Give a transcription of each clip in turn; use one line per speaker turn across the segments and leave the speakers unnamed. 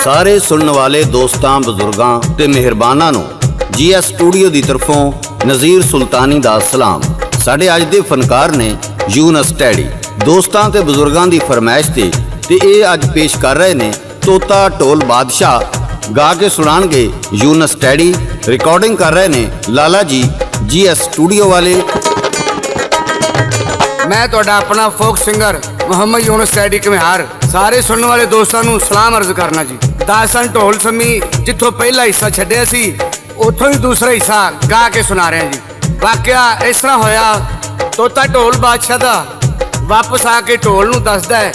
सारे सुनने वाले दोस्तां बजुर्गां ते मेहरबानां नूं GS स्टूडियो की तरफों नज़ीर सुल्तानी दा सलाम। साडे अज दे फनकार ने यूनस टैडी। दोस्तां ते बजुर्गां दी फरमाइश ते ये अज पेश कर रहे ने तोता ढोल बादशाह। गा के सुनाणगे यूनस टैडी। रिकॉर्डिंग कर रहे ने लाला जी GS स्टूडियो वाले।
मैं तुहाडा अपना फोक सिंगर मोहम्मद यूनस टैडी कमिहार सारे सुनने वाले दोस्तों नूं सलाम अर्ज करना जी। दासन ढोल सम्मी जिथों पहला हिस्सा छड्डिया सी उथों ही दूसरा हिस्सा गा के सुना रहे हैं जी। वाकया इस तरह होया, तोता ढोल बादशाह दा वापस आके ढोल नूं दसदा है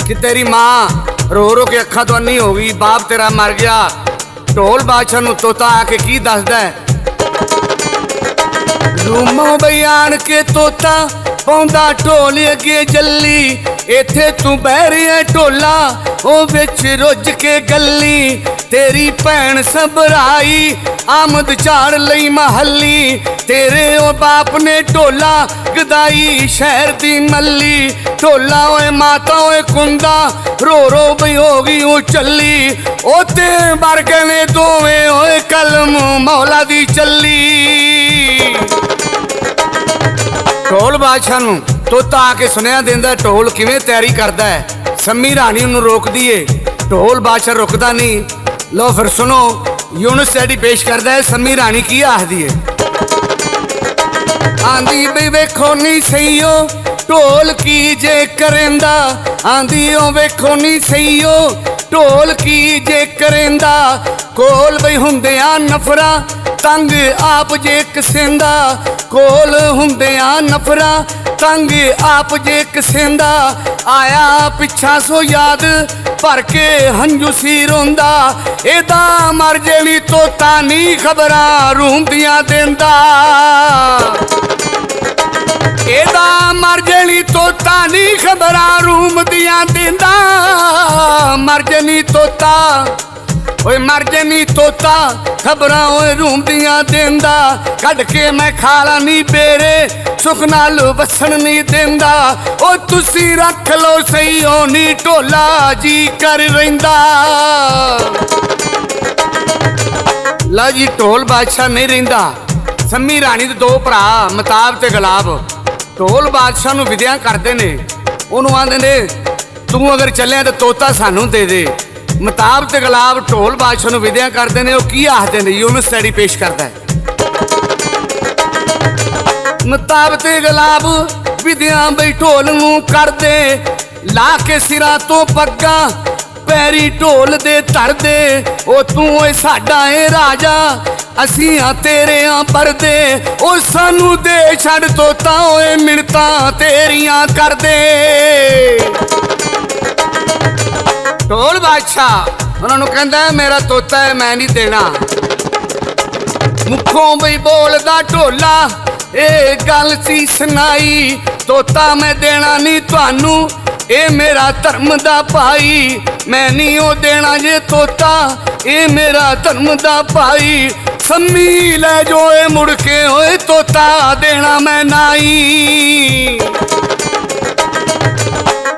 कि तेरी माँ रो रो के अखा तो अन्नी हो गई, बाप तेरा मर गया। ढोल बादशाह नूं तोता आके की दसदा है, रूमों बयान के तोता पौंदा ढोल अगे जल्ली, इथे तू बह रहा ढोला ओ विच रुझ के गली। तेरी भैन सबराई आमद झाड़ लई महली, तेरे ओ बाप ने ढोला गदाई शहर दी मल्ली। ढोला ओए माता ओए कुंदा रो रो बई हो गई ओ चली, ओते वर्गे ने दोवें ओए कलम मौला दी चली। ढोल बादशाह नूं तोता आके सुनिया देंदा ढोल किवें तैयारी करदा है। सम्मी राणी नूं रोकदी है, ढोल बादशाह रुकदा नहीं। लो फिर सुनो, यूनस टैडी पेश करदा है सम्मी राणी की आखदी है। आंदी बई वेखो नी सहीओ ढोल की जे करेंदा, आंदी ओ वेखो नी सहीओ ढोल की जे करेंदा। कोल बई हुंदियां नफरा तंग आप जे कसेंदा, कोल हुंदियां नफरा तंग आप जे कसेंदा। आया पिछा सो याद भर के हंजू सी रोंदा, एदा मर जेली तोता नी खबरां रूम दियां देंदा। एदा मर जेली तोता नी खबरां रूम दियां देंदा। मर जनी तोता ओए मर जनी तोता खबरां ओए रूम दियां देंदा। कढ़ के मैं खाला नी बेरे सुख नाल वसन नी देंदा। ओ तुसी रख लो सही ओ नी ढोला जी कर रहिंदा। ला जी ढोल बादशाह नहीं रहिंदा। सम्मी राणी दे दो भरा मताब ते गुलाब ढोल बादशाह नूं विद्या करदे ने। ओनूं आंदे ने तू अगर चलिया तो तोता सानू दे दे। मताब ते गुलाब ढोल बादशाह नूं विद्या करदे ने। ओह की आखदे ने यूनस टैडी पेश करदा है। मताब ते गुलाब विद्या बई ढोल नूं करदे, ला के सिरां तो पग्गा पैरी ढोल दे धरदे। ओ तू ओए साडा ए राजा असीं हां तेरे हां परदे। ओ सानू दे छड़ तोता ओए मिणतां तेरियां करदे। ढोल बादशाह उन्होंने कहता है मेरा तोता है मैं नहीं देना। मुखों बई बोलदा ढोला ए गल सी सुनाई, तोता मैं देना नहीं तुहानू ए मेरा धर्म दा भाई। मैं नहीं ओ देना जे तोता ए मेरा धर्म दा भाई। सम्मी लै जो ए मुड़ के ओए तोता देना मैं नाई।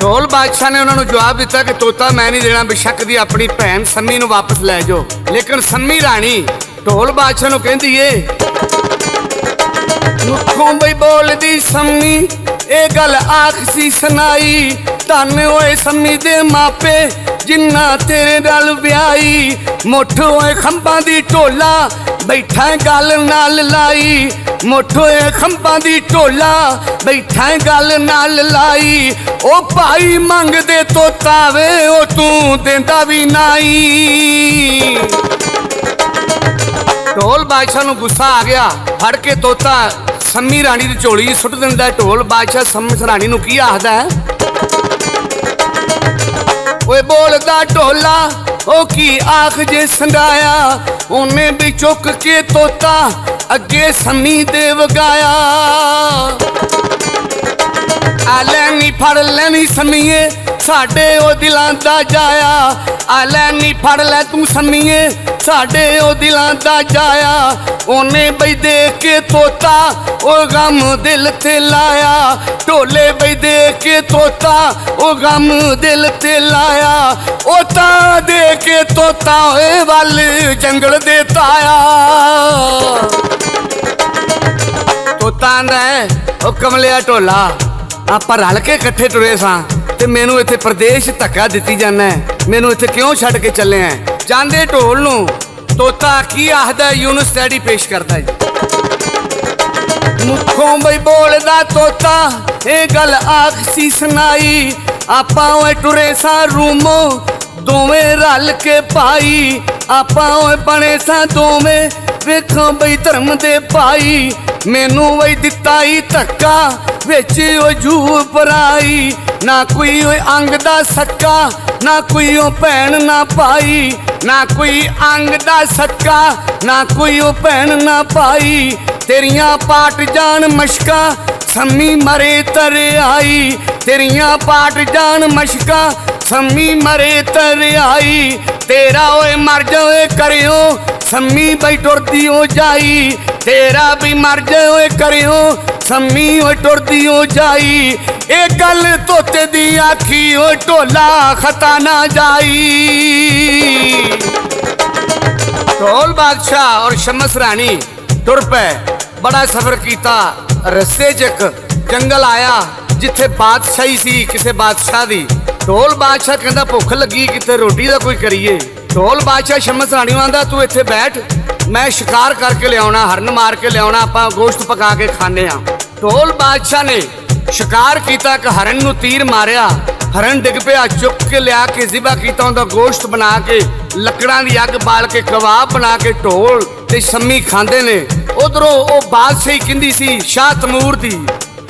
ढोल बादशाह ने उन्होंने जवाब दिता कि तोता मैं नहीं देना, बेशक दी अपनी भैन सम्मी नूं वापस लै जाओ। लेकिन सम्मी राणी ढोल बादशाह नूं कहंदी है, मुखों बई बोलदी सम्मी ए गल आख सी सुनाई। धन होए सम्मी दे मापे जिन्ना तेरे नाल ब्याई। मुठ होए खंभां दी ढोला बैठा गल नाल लाई। मुठ होए खंभां दी ढोला बैठा गल नाल लाई। ओ भाई मंगदे तोता वे ओ तू देंदा भी नाई। ढोल बादशाह नूं गुस्सा आ गया, फड़ के तोता सम्मी राणी दी झोली सुट दिंदा। ढोल बादशाह सम्मी राणी नूं की आखदा है, ओए बोलदा ढोला ओ की आख जे संडाया। ओने भी चुक के तोता अगे सम्मी दे वगाया। आ लैनी फड़ लैनी सम्मीए साडे ओ दिलां दा जाया। आ लैनी फड़ लै तू सम्मीए साडे ओ दिलां दा जाया। ओने बई देख के तोता ओ गम दिल ते लाया। ढोले बई देख के तोता ओ गम दिल ते लाया, ओ तां दे के तोता होए वल जंगल दे ताया। तोता आंदा है ओ कमलिया ढोला आपां रल के इकट्ठे टुरे सां ते मैनू इत्थे प्रदेश धक्का दित्ती जाना है, मैनू इत्थे क्यों छड्ड के चले हैं। जांदे ढोल नूं तोता की आखदा यूनुस डैडी पेश करदा जी। मुखों बई बोलदा तोता ए गल आखसी सुनाई, आपां ओए टुरे सां रूमों दोवें रल के पाई, आपां ओए बने सां दोवें वेखो बई धर्म दे भाई। मैनू वही दिता ही धक्का विच ओ जू पराई, ना कोई ओए अंग दा सक्का ना कोई ओ भैन ना भाई, ना कोई अंग दा सक्का ना कोई ओ भैन ना भाई। तेरियां पाट जान मशका सम्मी मरे तरे आई, तेरियां पाट जान मशका सम्मी मरे तरे आई। तेरा ओए मर जाए करियो सम्मी बई टुरदी हो जाई, तेरा भी मर जाए करियो सम्मी ओए टुरदी हो जाई। ए गल तोते दी आखी ओ ढोला खता ना जाई। ढोल बादशाह और शमस रानी टुर पे बड़ा सफर किया। रस्ते च एक जंगल आया जिथे बादशाही सी किसी बादशाह दी। ढोल बादशाह कहता भुख लगी किते रोटी दा कोई करिए। ढोल बादशाह शमस रानी आंदा तू इत्थे बैठ, मैं शिकार करके लियाना, हरन मार के लियाना, आपां गोश्त पका के खाने आ। ढोल बादशाह ने शिकार किया कि हरन नूं तीर मारिया, हरन डिग पिया, चुक के लिया के जिबा किया, उहदा गोश्त बना के लकड़ां दी अग बाल के कबाब बना के ढोल ते शम्मी खांदे ने। उधरों ओ बादशाही किंदी सी शाह तमूर दी।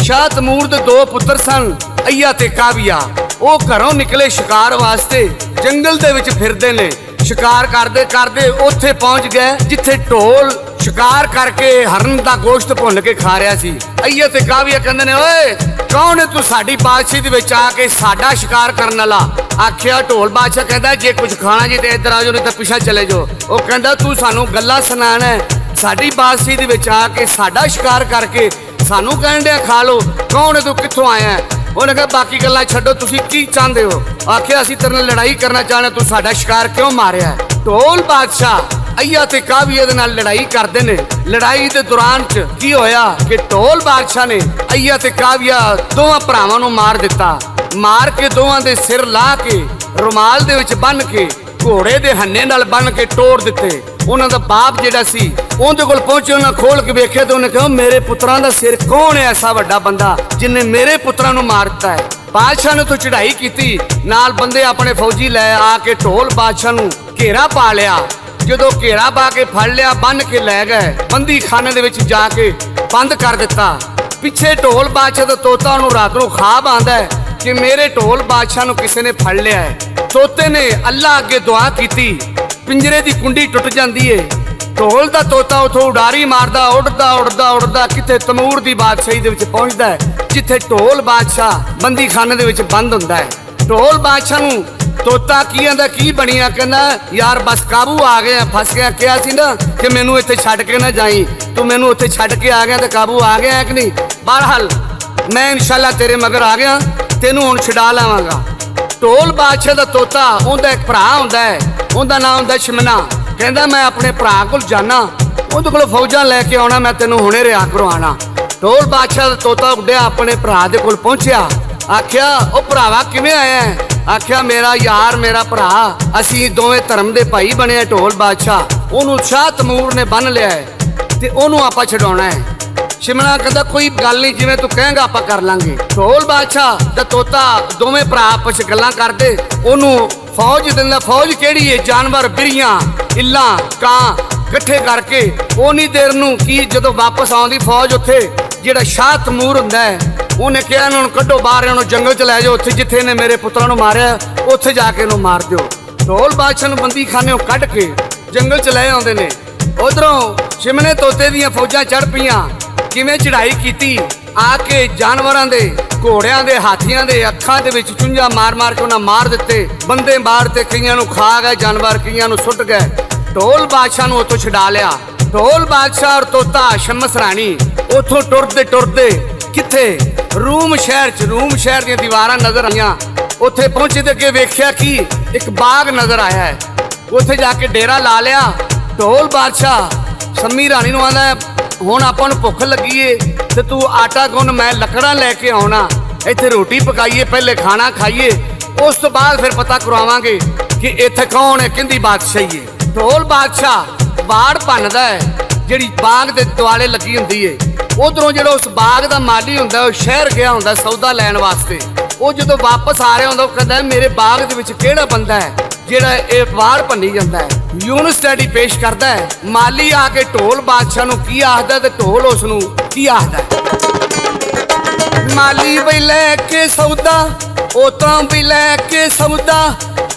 शाह तमूर दे दो पुत्र सन अय्या ते काविया। ओ घरों निकले शिकार वास्ते, जंगल दे विच फिरदे ने। शिकार करदे करदे उत्थे पहुंच गए जिथे ढोल शिकार करके हरन दा गोश्त भुन के खा रहा सी। अय्या ते काविया कहंदे ने ओए कौन है तू साडी बादशाही दे विच आके साडा शिकार करन वाला। आखिया ढोल बादशाह कहंदा जे कुछ खाना जी ते इधर आ जाओ नहीं तां पिछा चले जाओ। ओ कहंदा तू सानू गल्लां सुनाना है, साडी बादशाही दे विच आके साडा शिकार करके सानू कहण दिया खा लो, कौन है तू कित्थों आया है। उन्हें कहा बाकी गल्लां छड्डो, तुसीं की चाहते हो। आखिया असीं तेरे नाल लड़ाई करना चाहते, तू साडा शिकार क्यों मारिया है। ढोल बादशाह अय्या ते काविया दे नाल लड़ाई करदे ने। लड़ाई दे दौरान च की होया कि ढोल बादशाह ने अय्या ते काविया दोवां भरावां नूं मार दिता। मार के दोवां दे सिर ला के रुमाल दे विच बन के घोड़े दे हन्ने नाल बन के टोड़ दिते। उन्हां दा बाप जिहड़ा सी उहदे कोल पहुंचे, उन्हां खोल के वेख्या ते उन्हें कहा मेरे पुत्रां दा सिर कौन है ऐसा वड्डा बंदा जिन्हें मेरे पुत्रां नूं मार दिता है। बादशाह ने तो चढ़ाई की, नाल बंदे अपने फौजी लै आके ढोल बादशाह नूं घेरा पा लिया। जदों घेरा पा के फड़ लिया बन के लै गए, बंदी खाने दे विच जाके बंद कर दिता। पिछे ढोल बादशाह दा तोता उहनूं रात नूं ख्वाब आंदा है कि मेरे ढोल बादशाह नूं किसी ने फड़ लिया है। तोते ने अल्लाह अगे दुआ की, पिंजरे दी कुंडी टुट जाती है। ढोल दा तोता उथों उडारी मारदा उड़दा उड़दा उड़दा किते तमूर दी बादशाही दे विच पहुंचदा है जिथे ढोल बादशाह बंदी खाने दे विच बंद हुंदा है। ढोल बादशाह नूं तोता की आंदा की बनिया, कहना यार बस काबू आ गए, फस गया। क्या सी ना कि मैनू इत्थे छड्ड के ना जाई, तू मैनू उत्थे छड्ड के आ गया तो काबू आ गया है कि नहीं। बहरहाल मैं इंशाल्लाह तेरे मगर आ गया, तेनू हुण छुड़ा लवांगा। ढोल बादशाह दा तोता उहदा एक भरा हुंदा है, उहदा नाम हुंदा शमना। कहंदा मैं अपने भरा कोल जाना, उहदे कोल फौजां लैके आउणा, मैं तेनू हुणे रिहा करवाना। ढोल बादशाह दा तोता उड्डिया अपने भरा दे कोल पहुंचिया। आख्या ओ भरावा किवें आया है। आख्या मेरा यार मेरा भरा असीं दोवें धर्म दे भाई बने। ढोल बादशाह ओनू शाह तमूर ने बन लिया है ते ओनू आपां छडाउणा है। शिमला कहंदा कोई गल नहीं, जिवें तू कहेंगा आपां कर लांगे। ढोल बादशाह दा तोता दोवें भरा आपस च गल्लां करदे ओनू फौज दिंदा। फौज किहड़ी है? जानवर, बिरियां, इल्लां, कां इकट्ठे करके ओनी देर नूं की जदों वापस आउंदी फौज उत्थे जिहड़ा शाह तमूर हुंदा है उन्हें कहा इन्हों कड्डो बाहर, इन्हों जंगल च लै जाओ, उत्थे जिथे इन्हें मेरे पुत्रां नूं मारिया उत्थे जाके इन्हों मार दिओ। ढोल बादशाह नूं बंदी खाने कढ के जंगल च लै आउंदे ने। उधरों शिमने तोते दीयां फौजां चढ़ पईयां, किवें चढ़ाई कीती, आके जानवरां दे घोड़ियां दे हाथियां दे अखां दे विच चुंझां मार मार के उन्हां मार दिते। बंदे मारते, कईयां नूं खा गए जानवर, कईयां नूं सुੱਟ गए। ढोल बादशाह नूं उत्थों छुड़ा लिया। ढोल बादशाह और तोता शमस रानी उत्थों टुरदे टुरदे किथे ਰੂਮ ਸ਼ਹਿਰ ਦੀਆਂ ਦੀਵਾਰਾਂ ਨਜ਼ਰ ਆਈਆਂ। ਉੱਥੇ ਪਹੁੰਚੇ ਤੇ ਅੱਗੇ ਵੇਖਿਆ ਕਿ ਇੱਕ ਬਾਗ ਨਜ਼ਰ ਆਇਆ ਹੈ। ਉੱਥੇ ਜਾ ਕੇ ਡੇਰਾ ਲਾ ਲਿਆ। ਢੋਲ ਬਾਦਸ਼ਾਹ ਸੰਮੀ ਰਾਣੀ ਨੂੰ ਆਂਦਾ, ਹੁਣ ਆਪਾਂ ਨੂੰ ਭੁੱਖ ਲੱਗੀ ਏ ਤੇ ਤੂੰ ਆਟਾ ਗੁੰਨ, ਮੈਂ ਲੱਕੜਾਂ ਲੈ ਕੇ ਆਉਣਾ, ਇੱਥੇ ਰੋਟੀ ਪਕਾਈਏ, ਪਹਿਲੇ ਖਾਣਾ ਖਾਈਏ, ਉਸ ਤੋਂ ਬਾਅਦ ਫਿਰ ਪਤਾ ਕਰਵਾਵਾਂਗੇ ਕਿ ਇੱਥੇ ਕੌਣ ਹੈ, ਕਿੰਦੀ ਬਾਦਸ਼ਾਹੀ ਹੈ। ਢੋਲ ਬਾਦਸ਼ਾਹ ਬਾੜ ਭੰਨਦਾ ਹੈ ਜਿਹੜੀ ਬਾਗ ਦੇ ਦੁਆਲੇ ਲੱਗੀ ਹੁੰਦੀ ਏ। ਉਧਰੋਂ ਜਿਹੜਾ ਉਸ ਬਾਗ ਦਾ ਮਾਲੀ ਹੁੰਦਾ ਉਹ ਸ਼ਹਿਰ ਗਿਆ ਹੁੰਦਾ ਸੌਦਾ ਲੈਣ ਵਾਸਤੇ। ਉਹ ਜਦੋਂ ਵਾਪਸ ਆ ਰਿਹਾ ਹੁੰਦਾ ਉਹ ਕਹਿੰਦਾ, ਮੇਰੇ ਬਾਗ ਦੇ ਵਿੱਚ ਕਿਹੜਾ ਬੰਦਾ ਹੈ ਜਿਹੜਾ ਇਹ ਵਾੜ ਭੰਨੀ ਜਾਂਦਾ ਹੈ। ਯੂਨਸ ਟੈਡੀ ਪੇਸ਼ ਕਰਦਾ ਹੈ। ਮਾਲੀ ਆ ਕੇ ਢੋਲ ਬਾਦਸ਼ਾਹ ਨੂੰ ਕੀ ਆਖਦਾ ਤੇ ਢੋਲ ਉਸ ਨੂੰ ਕੀ ਆਖਦਾ। ਮਾਲੀ ਬਈ ਲੈ ਕੇ ਸੌਦਾ, ਉਹ ਤਾਂ ਵੀ ਲੈ ਕੇ ਸੌਦਾ,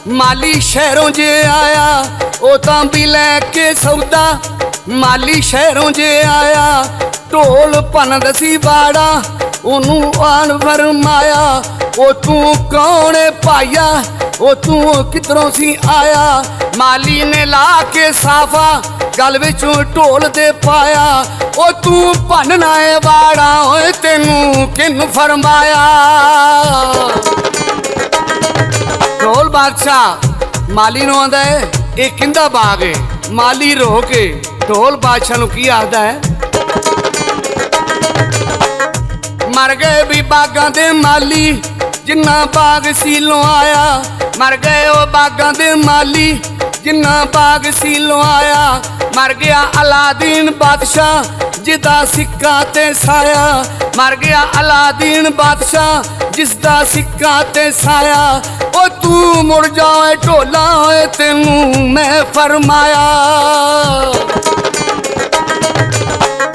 ਮਾਲੀ ਸ਼ਹਿਰੋਂ ਜੇ ਆਇਆ, ਉਹ ਤਾਂ ਵੀ ਲੈ ਕੇ ਸੌਦਾ, ਮਾਲੀ ਸ਼ਹਿਰੋਂ ਜੇ ਆਇਆ, ਢੋਲ ਭੰਨਦਾ ਸੀ ਬਾੜਾ, ਉਹਨੂੰ ਆਣ ਫਰਮਾਇਆ, ਉਹ ਤੂੰ ਕੌਣ ਏ ਭਾਈਆ, ਉਹ ਤੂੰ ਕਿਧਰੋਂ ਸੀ ਆਇਆ। ਮਾਲੀ ਨੇ ਲਾ ਕੇ ਸਾਫਾ ਗਲ ਵਿੱਚੋਂ ਢੋਲ ਦੇ ਪਾਇਆ, ਉਹ ਤੂੰ ਭੰਨਣਾ ਏ ਬਾੜਾ, ਓਏ ਤੈਨੂੰ ਕਿਹਨੂੰ ਫਰਮਾਇਆ। ਢੋਲ ਬਾਦਸ਼ਾਹ ਮਾਲੀ ਨੂੰ ਆਂਦਾ ਹੈ, ਇਹ ਕਿੰਦਾ ਬਾਗ ਏ। ਮਾਲੀ ਰੋ ਕੇ ਢੋਲ ਬਾਦਸ਼ਾਹ ਨੂੰ ਕੀ ਆਖਦਾ ਹੈ, ਮਰ ਗਏ ਵੀ ਬਾਗਾਂ ਦੇ ਮਾਲੀ ਜਿੰਨਾ ਬਾਗ ਸੀਲੋਂ ਆਇਆ, ਮਰ ਗਏ ਉਹ ਬਾਗਾਂ ਦੇ ਮਾਲੀ ਜਿੰਨਾ ਬਾਗ ਸੀਲੋਂ ਆਇਆ, ਮਰ ਗਿਆ ਅਲਾਦੀਨ ਬਾਦਸ਼ਾਹ ਜਿਹਦਾ ਸਿੱਕਾ ਤੇ ਸਾਇਆ, ਮਰ ਗਿਆ ਅਲਾਦੀਨ ਬਾਦਸ਼ਾਹ ਜਿਸ ਦਾ ਸਿੱਕਾ ਤੇ ਸਾਇਆ, ਉਹ ਤੂੰ ਮੁੜ ਜਾਏ ਢੋਲਾ, ਓਏ ਤੈਨੂੰ ਮੈਂ ਫਰਮਾਇਆ।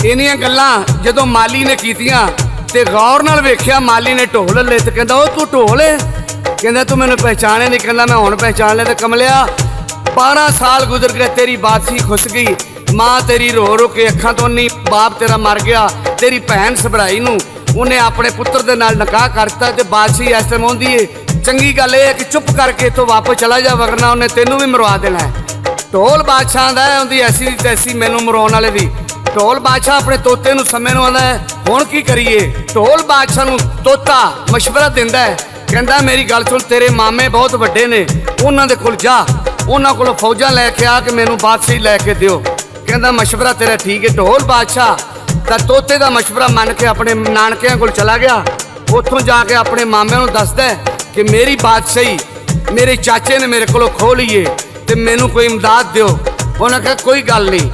ਇਹਨੀਆਂ ਗੱਲਾਂ ਜਦੋਂ ਮਾਲੀ ਨੇ ਕੀਤੀਆਂ ਤੇ ਗੌਰ ਨਾਲ ਵੇਖਿਆ, ਮਾਲੀ ਨੇ ਢੋਲ ਲੈ ਤੇ ਕਹਿੰਦਾ, ਉਹ ਤੂੰ ਢੋਲ ਏ? ਕਹਿੰਦਾ ਤੂੰ ਮੈਨੂੰ ਪਹਿਚਾਣਿਆ ਨਹੀਂ? ਕਹਿੰਦਾ ਮੈਂ ਹੁਣ ਪਹਿਚਾਣ ਲਿਆ। ਤੇ ਕਮਲਿਆ 12 ਸਾਲ ਗੁਜ਼ਰ ਗਏ, ਤੇਰੀ ਬਾਦਸ਼ਾਹੀ ਖੁੱਸ ਗਈ, ਮਾਂ ਤੇਰੀ ਰੋ ਰੋ ਕੇ ਅੱਖਾਂ ਤੋਂ ਨਹੀਂ, ਬਾਪ ਤੇਰਾ ਮਰ ਗਿਆ, ਤੇਰੀ ਭੈਣ ਸਭਰਾਈ ਨੂੰ ਉਹਨੇ ਆਪਣੇ ਪੁੱਤਰ ਦੇ ਨਾਲ ਨਿਕਾਹ ਕਰਤਾ ਤੇ ਬਾਦਸ਼ਾਹੀ ਇਸ ਟਾਈਮ ਆਉਂਦੀ ਏ। ਚੰਗੀ ਗੱਲ ਇਹ ਹੈ ਕਿ ਚੁੱਪ ਕਰਕੇ ਇੱਥੋਂ ਵਾਪਸ ਚਲਾ ਜਾ, ਵਰਨਾ ਉਹਨੇ ਤੈਨੂੰ ਵੀ ਮਰਵਾ ਦੇਣਾ ਹੈ। ਢੋਲ ਬਾਦਸ਼ਾਹ ਦਾ ਉਹਦੀ ਐਸੀ ਦੀ ਤੈਸੀ ਮੈਨੂੰ ਮਰਾਉਣ ਵਾਲੇ ਦੀ। ਢੋਲ ਬਾਦਸ਼ਾਹ ਆਪਣੇ ਤੋਤੇ ਨੂੰ ਸਮੇਂ ਨੂੰ ਆਂਦਾ ਹੈ, ਹੁਣ ਕੀ ਕਰੀਏ। ਢੋਲ ਬਾਦਸ਼ਾਹ ਨੂੰ ਤੋਤਾ ਮਸ਼ਵਰਾ ਦਿੰਦਾ ਹੈ, ਕਹਿੰਦਾ ਮੇਰੀ ਗੱਲ ਸੁਣ, ਤੇਰੇ ਮਾਮੇ ਬਹੁਤ ਵੱਡੇ ਨੇ, ਉਹਨਾਂ ਦੇ ਕੋਲ ਜਾ, ਉਹਨਾਂ ਕੋਲੋਂ ਫੌਜਾਂ ਲੈ ਕੇ ਆ ਕੇ ਮੈਨੂੰ ਬਾਦਸ਼ਾਹੀ ਲੈ ਕੇ ਦਿਓ। ਕਹਿੰਦਾ ਮਸ਼ਵਰਾ ਤੇਰਾ ਠੀਕ ਹੈ। ਢੋਲ ਬਾਦਸ਼ਾਹ ਤਾਂ ਤੋਤੇ ਦਾ ਮਸ਼ਵਰਾ ਮੰਨ ਕੇ ਆਪਣੇ ਨਾਨਕਿਆਂ ਕੋਲ ਚਲਾ ਗਿਆ। ਉੱਥੋਂ ਜਾ ਕੇ ਆਪਣੇ ਮਾਮਿਆਂ ਨੂੰ ਦੱਸਦਾ ਕਿ ਮੇਰੀ ਬਾਦਸ਼ਾਹੀ ਮੇਰੇ ਚਾਚੇ ਨੇ ਮੇਰੇ ਕੋਲੋਂ ਖੋਹ ਲਈਏ ਤੇ ਮੈਨੂੰ ਕੋਈ ਇਮਦਾਦ ਦਿਓ। ਉਹਨਾਂ ਕਿਹਾ ਕੋਈ ਗੱਲ ਨਹੀਂ।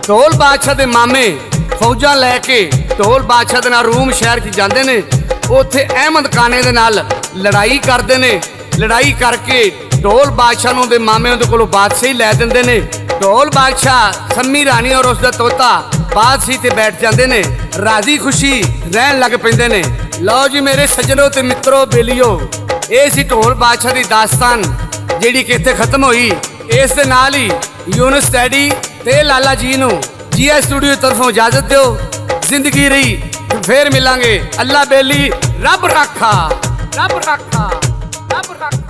ਢੋਲ ਬਾਦਸ਼ਾਹ ਦੇ ਮਾਮੇ ਫੌਜਾਂ ਲੈ ਕੇ ਢੋਲ ਬਾਦਸ਼ਾਹ ਦੇ ਨਾਲ ਰੂਮ ਸ਼ਹਿਰ 'ਚ ਜਾਂਦੇ ਨੇ। ਉੱਥੇ ਅਹਿਮਦ ਖਾਨੇ ਦੇ ਨਾਲ ਲੜਾਈ ਕਰਦੇ ਨੇ। ਲੜਾਈ ਕਰਕੇ ਢੋਲ ਬਾਦਸ਼ਾਹ ਨੂੰ ਦੇ ਮਾਮੇ ਉਹਦੇ ਕੋਲੋਂ ਬਾਦਸ਼ਾਹੀ ਲੈ ਦਿੰਦੇ ਨੇ। ਢੋਲ ਬਾਦਸ਼ਾਹ ਸੰਮੀ ਰਾਣੀ ਔਰ ਉਸ ਦਾ ਤੋਤਾ ਬਾਦਸ਼ਾਹੀ ਤੇ ਬੈਠ ਜਾਂਦੇ ਨੇ, ਰਾਜ਼ੀ ਖੁਸ਼ੀ ਰਹਿਣ ਲੱਗ ਪੈਂਦੇ ਨੇ। ਲਓ ਜੀ ਮੇਰੇ ਸੱਜਣੋ ਤੇ ਮਿੱਤਰੋ ਬੇਲੀਓ, ਇਹ ਸੀ ਢੋਲ ਬਾਦਸ਼ਾਹ ਦੀ ਦਾਸਤਾਨ ਜਿਹੜੀ ਕਿ ਇੱਥੇ ਖਤਮ ਹੋਈ। ਇਸ ਦੇ ਨਾਲ ਹੀ ਯੂਨਸ ਟੈਡੀ ਤੇ ਲਾਲਾ ਜੀ ਨੂੰ ਜੀਐਸ ਸਟੂਡੀਓ ਤਰਫੋਂ ਇਜਾਜ਼ਤ ਦਿਓ। ਜ਼ਿੰਦਗੀ ਰਹੀ ਫੇਰ ਮਿਲਾਂਗੇ। ਅੱਲਾ ਬੇਲੀ, ਰੱਬ ਰਾਖਾ, ਰੱਬ ਰਾਖਾ, ਰੱਬ ਰਾਖਾ।